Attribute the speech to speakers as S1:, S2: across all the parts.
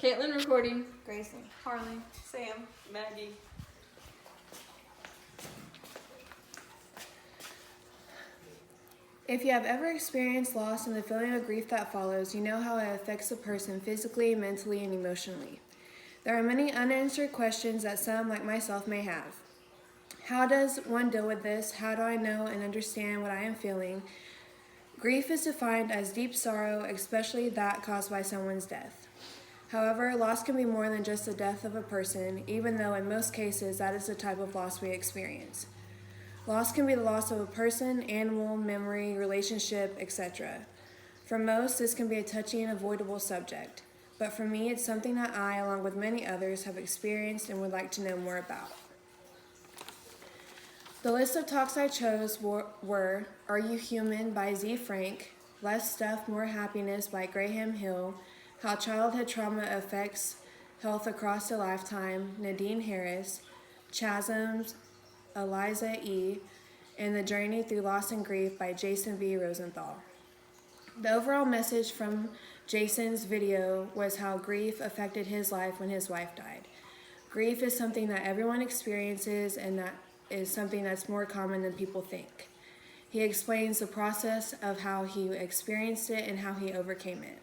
S1: Caitlin recording.
S2: Grayson.
S1: Harley.
S2: Sam. Maggie.
S3: If you have ever experienced loss and the feeling of grief that follows, you know how it affects a person physically, mentally, and emotionally. There are many unanswered questions that some, like myself, may have. How does one deal with this? How do I know and understand what I am feeling? Grief is defined as deep sorrow, especially that caused by someone's death. However, loss can be more than just the death of a person, even though in most cases that is the type of loss we experience. Loss can be the loss of a person, animal, memory, relationship, etc. For most, this can be a touchy and avoidable subject, but for me, it's something that I, along with many others, have experienced and would like to know more about. The list of talks I chose were Are You Human by Z. Frank, Less Stuff, More Happiness by Graham Hill, How Childhood Trauma Affects Health Across a Lifetime, Nadine Harris, Chasms, Eliza E., and The Journey Through Loss and Grief by Jason B. Rosenthal. The overall message from Jason's video was how grief affected his life when his wife died. Grief is something that everyone experiences, and that is something that's more common than people think. He explains the process of how he experienced it and how he overcame it.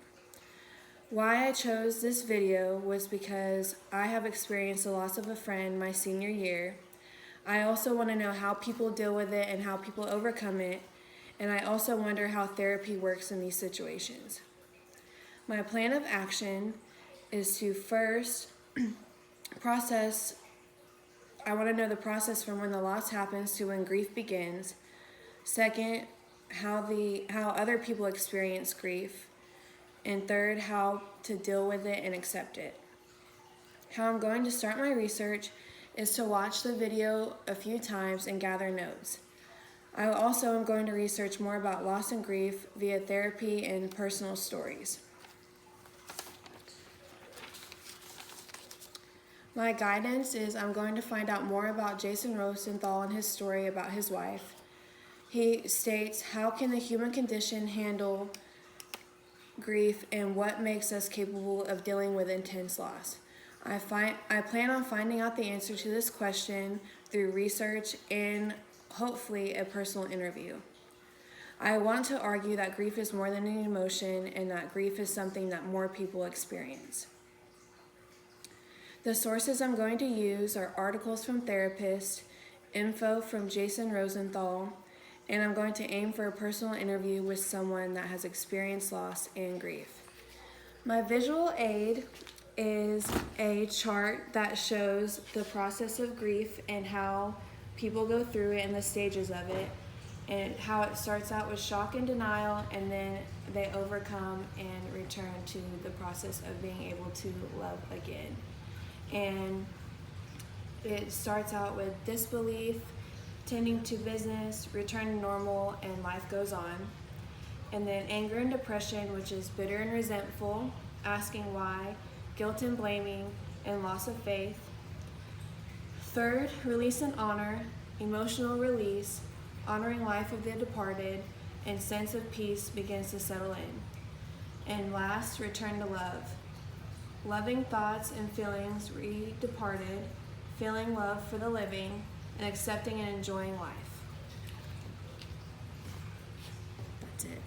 S3: Why I chose this video was because I have experienced the loss of a friend my senior year. I also want to know how people deal with it and how people overcome it, and I also wonder how therapy works in these situations. My plan of action is to first I want to know the process from when the loss happens to when grief begins. Second, how other people experience grief. And third, how to deal with it and accept it. How I'm going to start my research is to watch the video a few times and gather notes. I also am going to research more about loss and grief via therapy and personal stories. My guidance is I'm going to find out more about Jason Rosenthal and his story about his wife. He states, how can the human condition handle grief and what makes us capable of dealing with intense loss? I plan on finding out the answer to this question through research and hopefully a personal interview. I want to argue that grief is more than an emotion and that grief is something that more people experience. The sources I'm going to use are articles from therapists, info from Jason Rosenthal, and I'm going to aim for a personal interview with someone that has experienced loss and grief. My visual aid is a chart that shows the process of grief and how people go through it and the stages of it, and how it starts out with shock and denial, and then they overcome and return to the process of being able to love again. And it starts out with disbelief, tending to business, return to normal, and life goes on. And then anger and depression, which is bitter and resentful, asking why, guilt and blaming, and loss of faith. Third, release and honor, emotional release, honoring life of the departed, and sense of peace begins to settle in. And last, return to love. Loving thoughts and feelings re-departed, feeling love for the living, and accepting and enjoying life.